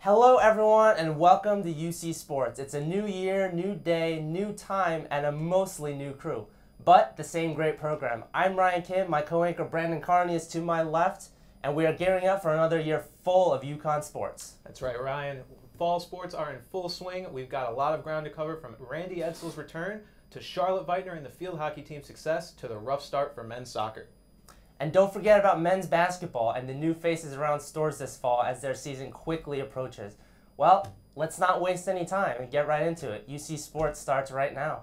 Hello everyone and welcome to UC Sports. It's a new year, new day, new time, and a mostly new crew, but the same great program. I'm Ryan Kim, my co-anchor Brandon Carney is to my left, and we are gearing up for another year full of UConn sports. That's right, Ryan. Fall sports are in full swing. We've got a lot of ground to cover, from Randy Edsall's return to Charlotte Veitner and the field hockey team's success to the rough start for men's soccer. And don't forget about men's basketball and the new faces around stores this fall as their season quickly approaches. Well, let's not waste any time and get right into it. UC Sports starts right now.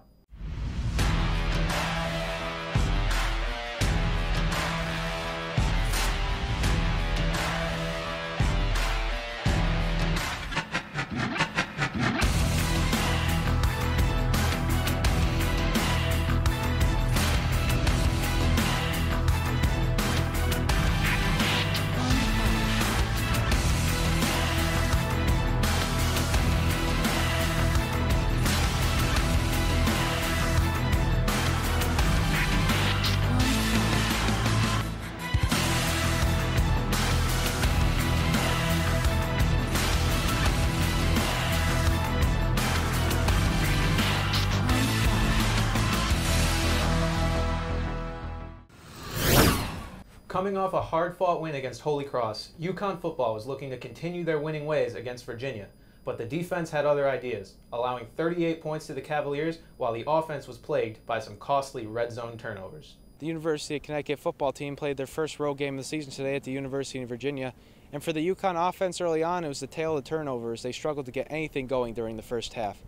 Coming off a hard-fought win against Holy Cross, UConn Football was looking to continue their winning ways against Virginia, but the defense had other ideas, allowing 38 points to the Cavaliers while the offense was plagued by some costly red zone turnovers. The University of Connecticut football team played their first road game of the season today at the University of Virginia, and for the UConn offense early on, it was the tale of the turnovers. They struggled to get anything going during the first half.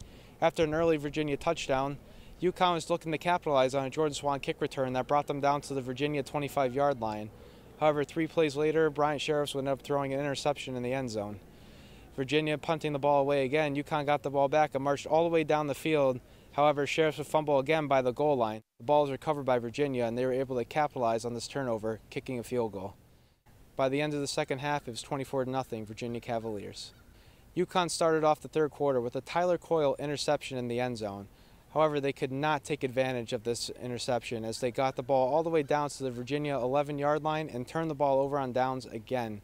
After an early Virginia touchdown, UConn was looking to capitalize on a Jordan Swan kick return that brought them down to the Virginia 25-yard line. However, 3 plays later, Bryant Sheriffs would end up throwing an interception in the end zone. Virginia punting the ball away again, UConn got the ball back and marched all the way down the field. However, Sheriffs would fumble again by the goal line. The ball was recovered by Virginia, and they were able to capitalize on this turnover, kicking a field goal. By the end of the second half, it was 24-0 Virginia Cavaliers. UConn started off the third quarter with a Tyler Coyle interception in the end zone. However, they could not take advantage of this interception as they got the ball all the way down to the Virginia 11-yard line and turned the ball over on downs again.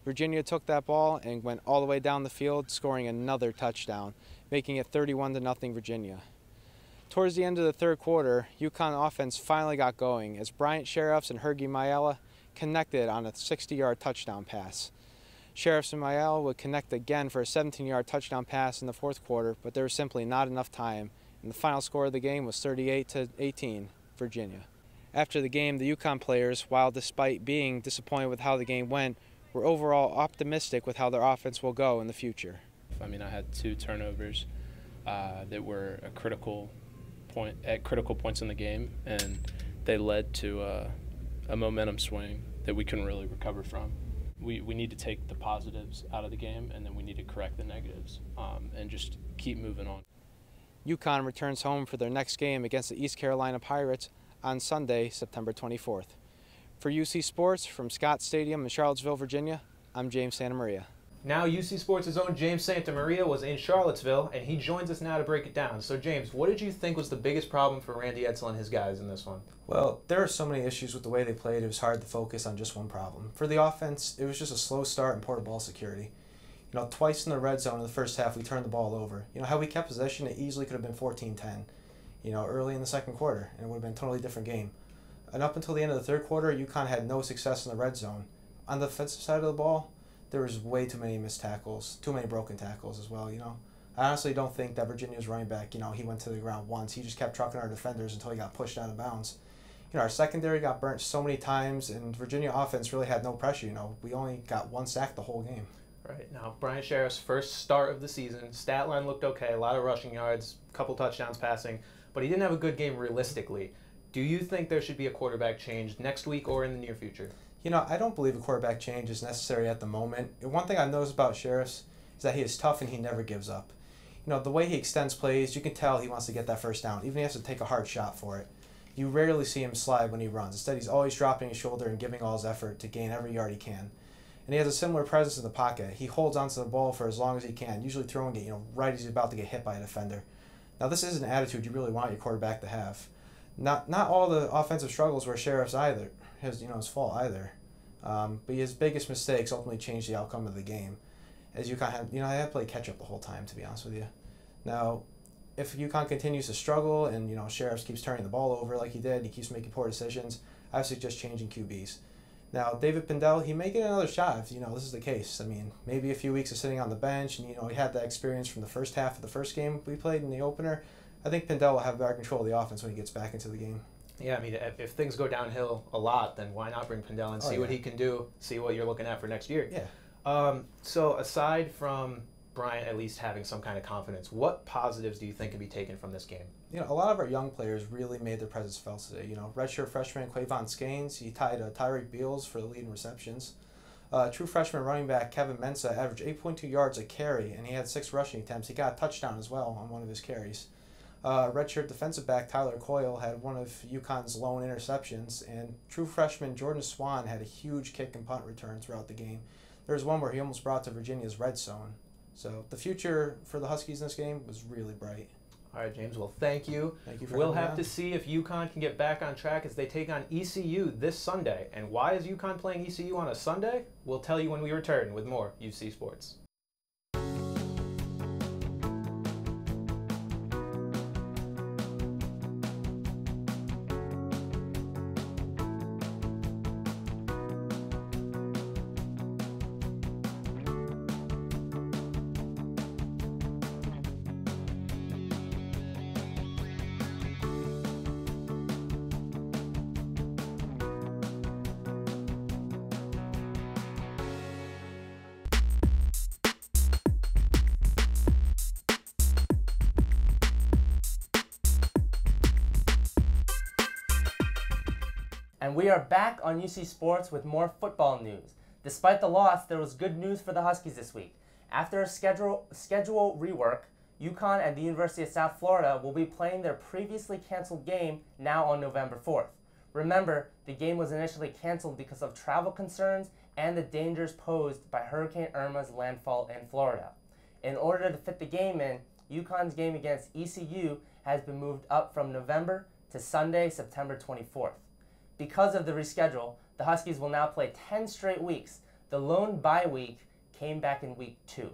Virginia took that ball and went all the way down the field, scoring another touchdown, making it 31-0 Virginia. Towards the end of the third quarter, UConn offense finally got going as Bryant Sheriffs and Hergy Mayala connected on a 60-yard touchdown pass. Sheriffs and Mayala would connect again for a 17-yard touchdown pass in the fourth quarter, but there was simply not enough time, and the final score of the game was 38-18, Virginia. After the game, the UConn players, while despite being disappointed with how the game went, were overall optimistic with how their offense will go in the future. I mean, I had 2 turnovers that were at critical points in the game, and they led to a momentum swing that we couldn't really recover from. We need to take the positives out of the game, and then we need to correct the negatives and just keep moving on. UConn returns home for their next game against the East Carolina Pirates on Sunday, September 24th. For UC Sports, from Scott Stadium in Charlottesville, Virginia, I'm James Santamaria. Now UC Sports' own James Santamaria was in Charlottesville, and he joins us now to break it down. So James, what did you think was the biggest problem for Randy Edsall and his guys in this one? Well, there are so many issues with the way they played, it was hard to focus on just one problem. For the offense, it was just a slow start and poor ball security. Twice in the red zone in the first half, we turned the ball over. Had we kept possession, it easily could have been 14-10, early in the second quarter, and it would have been a totally different game. And up until the end of the third quarter, UConn had no success in the red zone. On the defensive side of the ball, there was way too many missed tackles, too many broken tackles as well, I honestly don't think that Virginia's running back, he went to the ground once. He just kept trucking our defenders until he got pushed out of bounds. Our secondary got burnt so many times, and Virginia offense really had no pressure, We only got 1 sack the whole game. Right. Now, Bryant Sheriff's first start of the season, stat line looked okay, a lot of rushing yards, a couple touchdowns passing, but he didn't have a good game realistically. Do you think there should be a quarterback change next week or in the near future? I don't believe a quarterback change is necessary at the moment. One thing I've noticed about Sheriffs is that he is tough and he never gives up. The way he extends plays, you can tell he wants to get that first down, even if he has to take a hard shot for it. You rarely see him slide when he runs. Instead, he's always dropping his shoulder and giving all his effort to gain every yard he can. And he has a similar presence in the pocket. He holds onto the ball for as long as he can, usually throwing it, right as he's about to get hit by a defender. Now, this is an attitude you really want your quarterback to have. Not all the offensive struggles were Sheriff's his fault either. But his biggest mistakes ultimately changed the outcome of the game. as UConn had, they had to play catch up the whole time, to be honest with you. Now, if UConn continues to struggle and, Sheriffs keeps turning the ball over like he did, he keeps making poor decisions, I would suggest changing QBs. Now, David Pindell, he may get another shot if, this is the case. I mean, maybe a few weeks of sitting on the bench and, he had that experience from the first half of the first game we played in the opener. I think Pindell will have better control of the offense when he gets back into the game. Yeah, I mean, if things go downhill a lot, then why not bring Pindell and see what he can do, see what you're looking at for next year? Yeah. So aside from Bryant at least having some kind of confidence, what positives do you think can be taken from this game? A lot of our young players really made their presence felt today. Redshirt freshman Quavon Skanes, he tied Tyreek Beals for the lead in receptions. True freshman running back Kevin Mensah averaged 8.2 yards a carry, and he had 6 rushing attempts. He got a touchdown as well on one of his carries. Redshirt defensive back Tyler Coyle had one of UConn's lone interceptions, and true freshman Jordan Swan had a huge kick and punt return throughout the game. There was one where he almost brought to Virginia's red zone. So the future for the Huskies in this game was really bright. All right, James. Well, thank you. Thank you for We'll having me have to see if UConn can get back on track as they take on ECU this Sunday. And why is UConn playing ECU on a Sunday? We'll tell you when we return with more UC Sports. And we are back on UC Sports with more football news. Despite the loss, there was good news for the Huskies this week. After a schedule rework, UConn and the University of South Florida will be playing their previously canceled game now on November 4th. Remember, the game was initially canceled because of travel concerns and the dangers posed by Hurricane Irma's landfall in Florida. In order to fit the game in, UConn's game against ECU has been moved up from November to Sunday, September 24th. Because of the reschedule, the Huskies will now play 10 straight weeks. The lone bye week came back in week 2.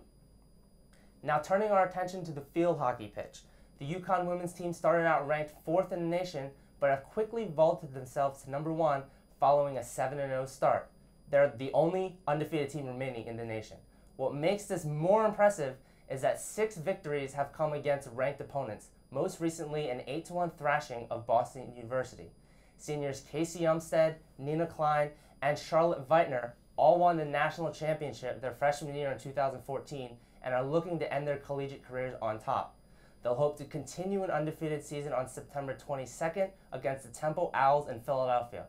Now turning our attention to the field hockey pitch. The UConn women's team started out ranked 4th in the nation, but have quickly vaulted themselves to number 1 following a 7-0 start. They're the only undefeated team remaining in the nation. What makes this more impressive is that 6 victories have come against ranked opponents, most recently an 8-1 thrashing of Boston University. Seniors Casey Umstead, Nina Klein, and Charlotte Veitner all won the national championship their freshman year in 2014 and are looking to end their collegiate careers on top. They'll hope to continue an undefeated season on September 22nd against the Temple Owls in Philadelphia.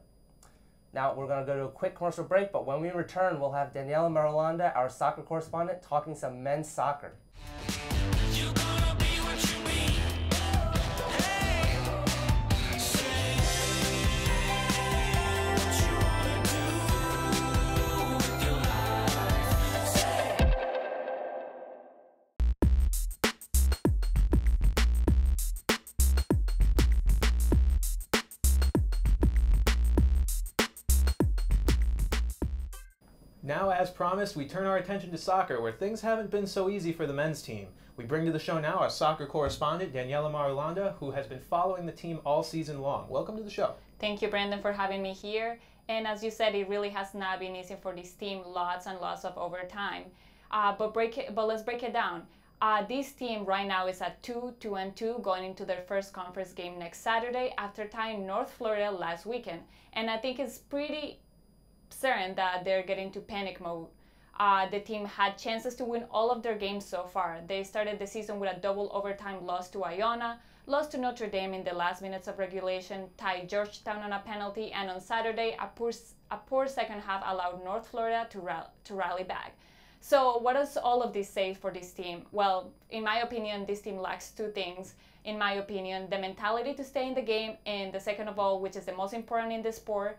Now we're going to go to a quick commercial break, but when we return, we'll have Daniela Marulanda, our soccer correspondent, talking some men's soccer. Now, as promised, we turn our attention to soccer, where things haven't been so easy for the men's team. We bring to the show now our soccer correspondent, Daniela Marulanda, who has been following the team all season long. Welcome to the show. Thank you, Brandon, for having me here. And as you said, it really has not been easy for this team, lots and lots of overtime. But let's break it down. This team right now is at 2-2-2, going into their first conference game next Saturday after tying North Florida last weekend. And I think it's pretty certain that they're getting to panic mode. The team had chances to win all of their games so far. They started the season with a double overtime loss to Iona, lost to Notre Dame in the last minutes of regulation, tied Georgetown on a penalty, and on Saturday, a poor second half allowed North Florida to rally back. So what does all of this say for this team? Well, in my opinion, this team lacks 2 things. In my opinion, the mentality to stay in the game, and the second of all, which is the most important in the sport,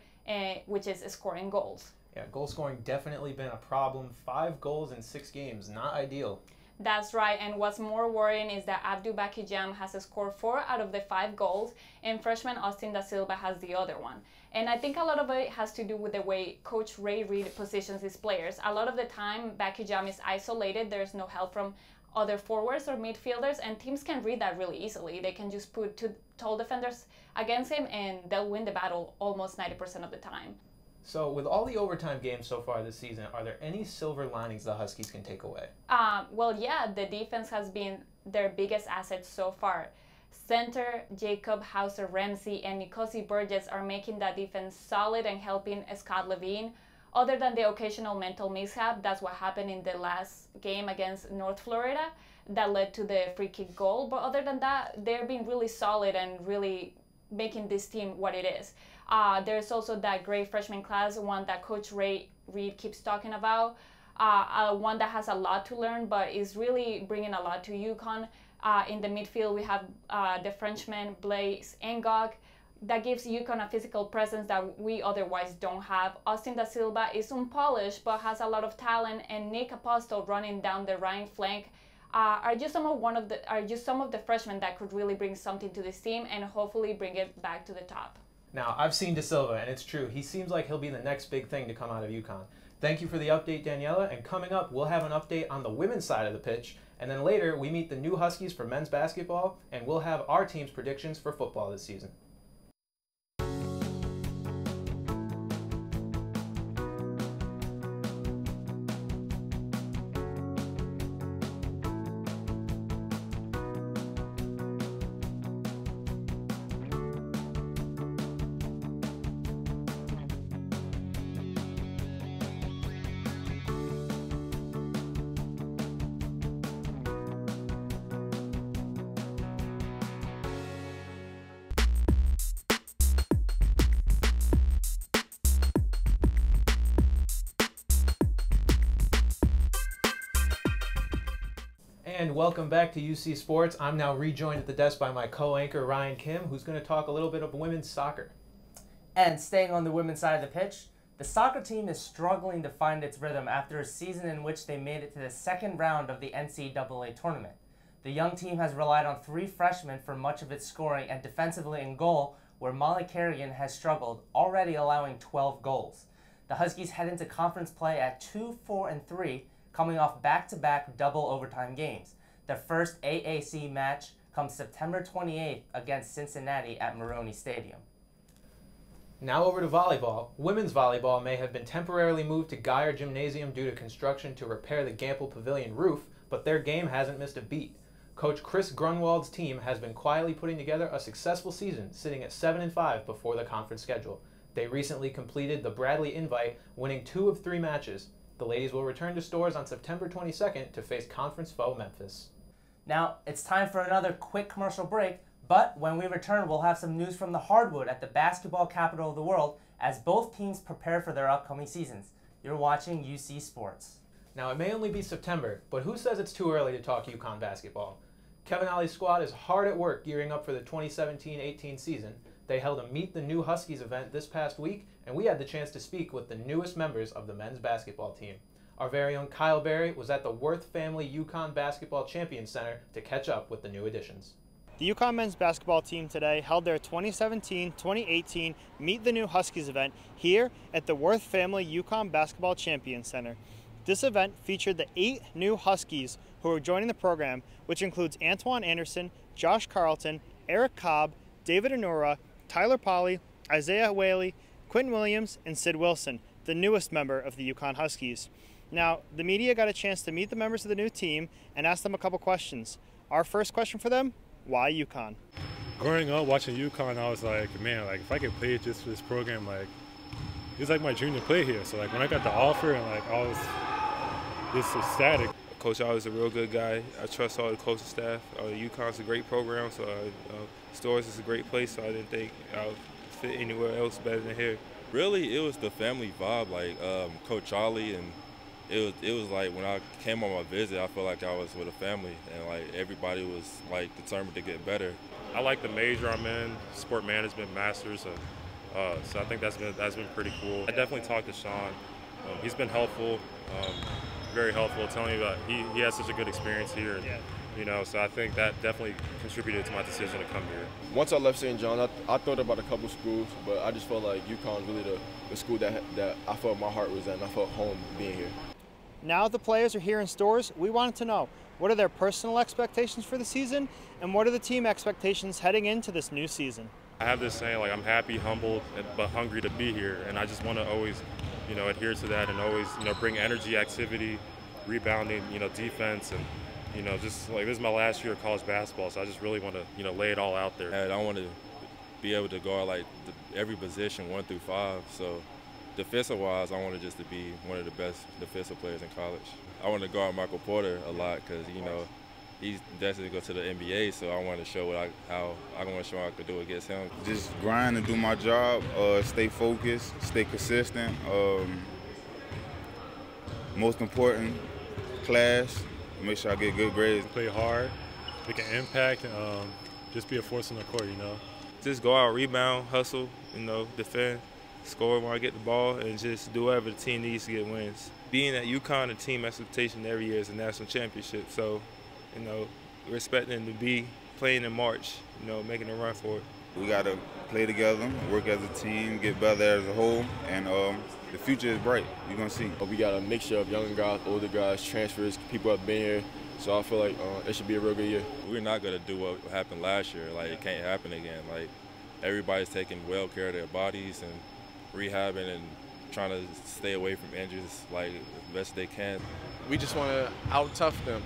which is scoring goals. Yeah, goal scoring definitely been a problem. 5 goals in 6 games, not ideal. That's right, and what's more worrying is that Abdul Bakijam has scored 4 out of the 5 goals, and freshman Austin Da Silva has the other one. And I think a lot of it has to do with the way Coach Ray Reid positions his players. A lot of the time, Bakijam is isolated, there's no help from other forwards or midfielders, and teams can read that really easily. They can just put 2 tall defenders against him, and they'll win the battle almost 90% of the time. So with all the overtime games so far this season, are there any silver linings the Huskies can take away? Well, yeah, the defense has been their biggest asset so far. Center Jacob Hauser-Ramsey and Nikosi Burgess are making that defense solid and helping Scott Levine. Other than the occasional mental mishap, that's what happened in the last game against North Florida that led to the free kick goal. But other than that, they're being really solid and really making this team what it is. There's also that great freshman class, one that Coach Ray Reid keeps talking about, one that has a lot to learn but is really bringing a lot to UConn. In the midfield, we have the Frenchman Blaise Ngog that gives UConn a physical presence that we otherwise don't have. Austin Da Silva is unpolished but has a lot of talent, and Nick Apostol running down the right flank are just some of the freshmen that could really bring something to this team and hopefully bring it back to the top. Now, I've seen Da Silva, and it's true. He seems like he'll be the next big thing to come out of UConn. Thank you for the update, Daniela, and coming up, we'll have an update on the women's side of the pitch, and then later, we meet the new Huskies for men's basketball, and we'll have our team's predictions for football this season. And welcome back to UC Sports. I'm now rejoined at the desk by my co-anchor Ryan Kim, who's going to talk a little bit of women's soccer. And staying on the women's side of the pitch, the soccer team is struggling to find its rhythm after a season in which they made it to the second round of the NCAA tournament. The young team has relied on 3 freshmen for much of its scoring, and defensively in goal, where Molly Kerrigan has struggled, already allowing 12 goals. The Huskies head into conference play at 2-4-3, coming off back-to-back double overtime games. Their first AAC match comes September 28th against Cincinnati at Maroney Stadium. Now over to volleyball. Women's volleyball may have been temporarily moved to Geyer Gymnasium due to construction to repair the Gamble Pavilion roof, but their game hasn't missed a beat. Coach Chris Grunwald's team has been quietly putting together a successful season, sitting at 7-5 before the conference schedule. They recently completed the Bradley Invite, winning 2 of 3 matches. The ladies will return to Stores on September 22nd to face conference foe Memphis. Now, it's time for another quick commercial break, but when we return, we'll have some news from the hardwood at the basketball capital of the world as both teams prepare for their upcoming seasons. You're watching UC Sports. Now, it may only be September, but who says it's too early to talk UConn basketball? Kevin Ollie's squad is hard at work gearing up for the 2017-18 season. They held a Meet the New Huskies event this past week, and we had the chance to speak with the newest members of the men's basketball team. Our very own Kyle Berry was at the Worth Family UConn Basketball Champion Center to catch up with the new additions. The UConn men's basketball team today held their 2017-2018 Meet the New Huskies event here at the Worth Family UConn Basketball Champion Center. This event featured the 8 new Huskies who are joining the program, which includes Antoine Anderson, Josh Carlton, Eric Cobb, David Anura, Tyler Polly, Isaiah Whaley, Quentin Williams, and Sid Wilson, the newest member of the UConn Huskies. Now, the media got a chance to meet the members of the new team and ask them a couple questions. Our first question for them, why UConn? Growing up watching UConn, I was like, man, like if I could play just for this program, like it was like my dream to play here. So like when I got the offer, and like I was just ecstatic. Coach Al is a real good guy. I trust all the coaching staff. UConn's a great program, so Stores is a great place, so I didn't think I would fit anywhere else better than here. Really, it was the family vibe, like Coach Charlie, and it was like when I came on my visit, I felt like I was with a family, and like everybody was like determined to get better. I like the major I'm in, sport management masters, so I think that's been pretty cool. I definitely talked to Sean. He's been helpful. very helpful, telling me about he has such a good experience here. Yeah. You know, so I think that definitely contributed to my decision to come here. Once I left St. John, I thought about a couple schools, but I just felt like UConn was really the school that I felt my heart was at, and I felt home being here. Now that the players are here in stores, we wanted to know, what are their personal expectations for the season, and what are the team expectations heading into this new season? I have this saying, like, I'm happy, humbled, but hungry to be here, and I just want to always, you know, adhere to that and always, you know, bring energy, activity, rebounding, you know, defense, and you know, just like this is my last year of college basketball, so I just really want to, you know, lay it all out there. And I want to be able to guard like every position 1 through 5. So defensive-wise, I wanted just to be one of the best defensive players in college. I want to guard Michael Porter a lot because, you know, he's destined to go to the NBA, so I want to show how I want to show I could do against him. Just grind and do my job, stay focused, stay consistent. Most important, class. Make sure I get good grades. Play hard, make an impact, and just be a force on the court, you know. Just go out, rebound, hustle, you know, defend, score when I get the ball, and just do whatever the team needs to get wins. Being at UConn, the team expectation every year is a national championship. So, you know, we're expecting to be playing in March, you know, making a run for it. We got to play together, work as a team, get better as a whole, and the future is bright. You're going to see. We got a mixture of young guys, older guys, transfers, people have been here, so I feel like it should be a real good year. We're not going to do what happened last year. Like, it can't happen again. Like, everybody's taking well care of their bodies and rehabbing and trying to stay away from injuries like as best they can. We just want to out-tough them.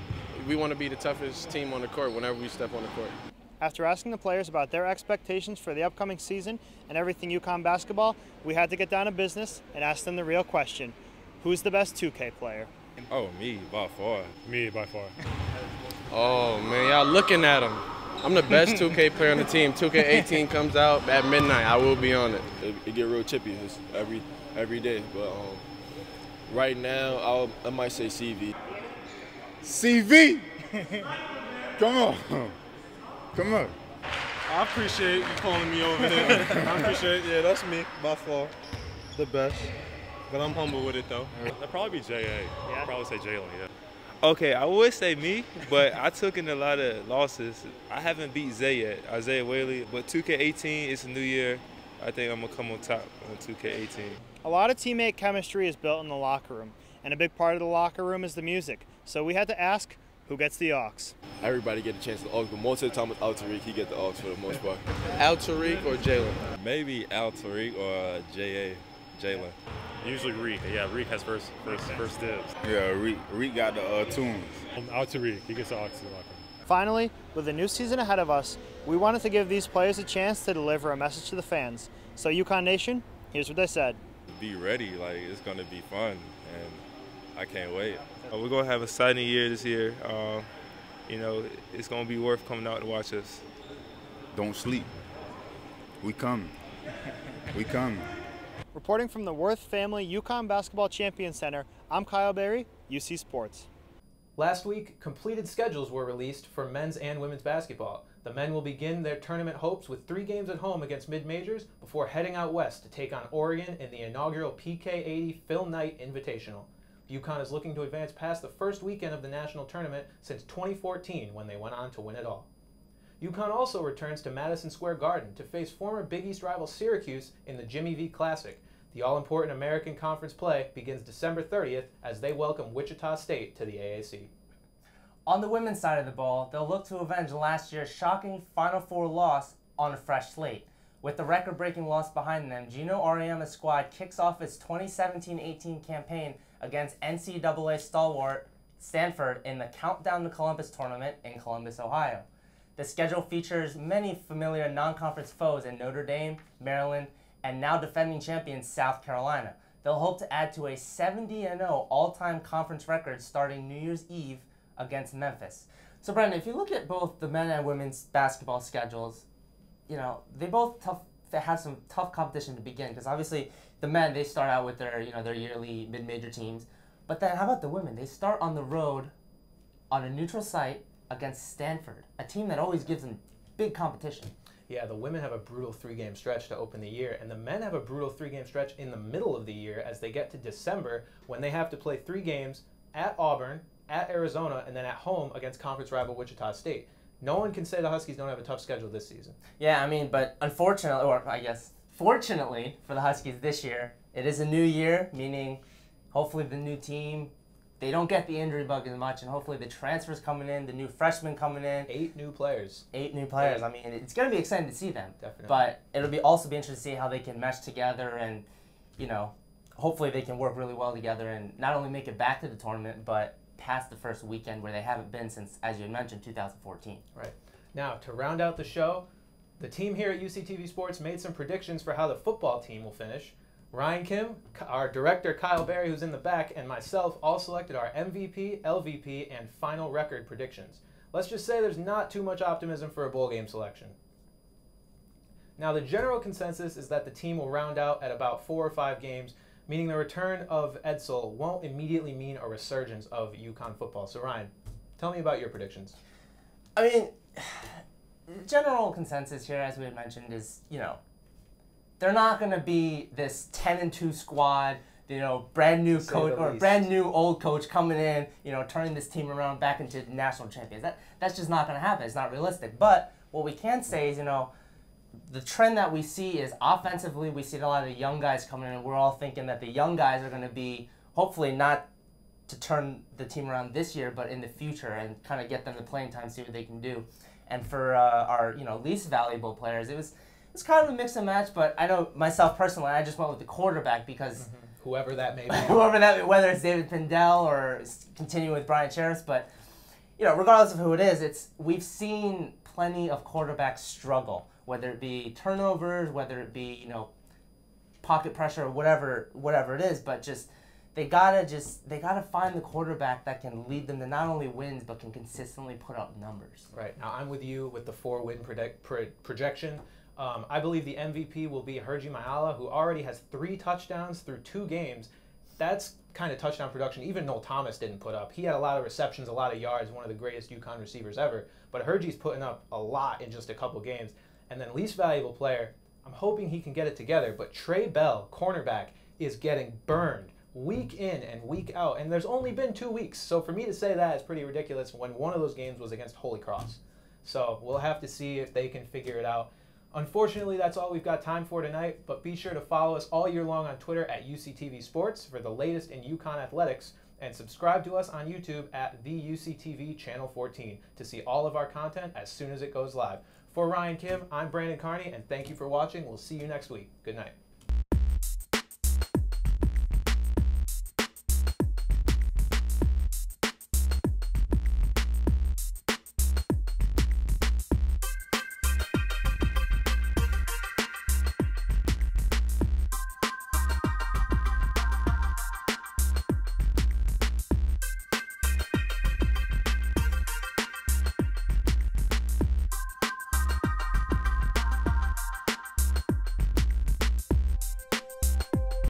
We want to be the toughest team on the court whenever we step on the court. After asking the players about their expectations for the upcoming season and everything UConn basketball, we had to get down to business and ask them the real question. Who's the best 2K player? Oh, me, by far. Me, by far. Oh, man, y'all looking at him. I'm the best 2K player on the team. 2K18 comes out at midnight. I will be on it. It get real chippy every day, but right now I might say CV. CV! Come on. Come on. I appreciate you calling me over there. I appreciate it. Yeah, that's me, by far. The best. But I'm humble with it, though. That'd probably be J.A. Yeah? I'd probably say Jalen, yeah. Okay, I would say me, but I took in a lot of losses. I haven't beat Zay yet, Isaiah Whaley, but 2K18, it's a new year. I think I'm going to come on top on 2K18. A lot of teammate chemistry is built in the locker room, and a big part of the locker room is the music. So we had to ask, who gets the aux? Everybody get a chance to aux, but most of the time with Al Tariq, he get the aux for the most part. Al Tariq or Jalen? Maybe Al Tariq or Jalen. Usually Reek. Yeah, Reek has first dibs. Yeah, Reek got the tunes. Out to Reek. He gets the aux in the locker room. Finally, with a new season ahead of us, we wanted to give these players a chance to deliver a message to the fans. So UConn Nation, here's what they said. Be ready, like it's going to be fun, and I can't wait. We're going to have a exciting year this year. You know, it's going to be worth coming out to watch us. Don't sleep. We coming. We coming. Reporting from the Worth Family UConn Basketball Champion Center, I'm Kyle Berry, UC Sports. Last week, completed schedules were released for men's and women's basketball. The men will begin their tournament hopes with 3 games at home against mid-majors before heading out west to take on Oregon in the inaugural PK80 Phil Knight Invitational. UConn is looking to advance past the first weekend of the national tournament since 2014 when they went on to win it all. UConn also returns to Madison Square Garden to face former Big East rival Syracuse in the Jimmy V Classic. The all-important American Conference play begins December 30th as they welcome Wichita State to the AAC. On the women's side of the ball, they'll look to avenge last year's shocking Final Four loss on a fresh slate. With the record-breaking loss behind them, Gino Auriemma's squad kicks off its 2017-18 campaign against NCAA stalwart Stanford in the Countdown to Columbus tournament in Columbus, Ohio. The schedule features many familiar non-conference foes in Notre Dame, Maryland, and now defending champions South Carolina. They'll hope to add to a 70-0 all-time conference record starting New Year's Eve against Memphis. So Brendan, if you look at both the men and women's basketball schedules, you know, they have some tough competition to begin, because obviously the men, they start out with their, their yearly mid-major teams. But then how about the women? They start on the road on a neutral site against Stanford, a team that always gives them big competition. Yeah, the women have a brutal 3-game stretch to open the year, and the men have a brutal 3-game stretch in the middle of the year as they get to December when they have to play 3 games at Auburn, at Arizona, and then at home against conference rival Wichita State. No one can say the Huskies don't have a tough schedule this season. Yeah, I mean, but unfortunately, or I guess fortunately for the Huskies this year, it is a new year, meaning hopefully the new team, they don't get the injury bug as much, and hopefully the transfers coming in, the new freshmen coming in. 8 new players. 8 new players. I mean, it's going to be exciting to see them. Definitely. But it'll also be interesting to see how they can mesh together and, you know, hopefully they can work really well together and not only make it back to the tournament, but past the first weekend where they haven't been since, as you had mentioned, 2014. Right. Now, to round out the show, the team here at UCTV Sports made some predictions for how the football team will finish. Ryan Kim, our director Kyle Berry, who's in the back, and myself all selected our MVP, LVP, and final record predictions. Let's just say there's not too much optimism for a bowl game selection. Now, the general consensus is that the team will round out at about 4 or 5 games, meaning the return of Edsel won't immediately mean a resurgence of UConn football. So, Ryan, tell me about your predictions. I mean, the general consensus here, as we had mentioned, is, you know, they're not going to be this 10-2 squad, you know, brand new coach or brand new old coach coming in, you know, turning this team around back into national champions. That's just not going to happen. It's not realistic. But what we can say is, you know, the trend that we see is offensively, we see a lot of young guys coming in, and we're all thinking that the young guys are going to be, hopefully not to turn the team around this year, but in the future and kind of get them the playing time, see what they can do. And for our, you know, least valuable players, it was kind of a mix and match, but I know myself personally, I just went with the quarterback because whoever that may be. Whether it's David Pindell or continuing with Brian Cheris, but, you know, regardless of who it is, we've seen plenty of quarterbacks struggle, whether it be turnovers, whether it be, you know, pocket pressure or whatever it is, but just they gotta find the quarterback that can lead them to not only wins but can consistently put up numbers. Right. Now I'm with you with the 4-win projection. I believe the MVP will be Herji Mayala, who already has 3 touchdowns through 2 games. That's kind of touchdown production even Noel Thomas didn't put up. He had a lot of receptions, a lot of yards, one of the greatest UConn receivers ever. But Herji's putting up a lot in just a couple games. And then least valuable player, I'm hoping he can get it together, but Trey Bell, cornerback, is getting burned week in and week out. And there's only been 2 weeks. So for me to say that is pretty ridiculous when one of those games was against Holy Cross. So we'll have to see if they can figure it out. Unfortunately, that's all we've got time for tonight, but be sure to follow us all year long on Twitter at UCTV Sports for the latest in UConn athletics, and subscribe to us on YouTube at the UCTV Channel 14 to see all of our content as soon as it goes live. For Ryan Kim, I'm Brandon Carney, and thank you for watching. We'll see you next week. Good night.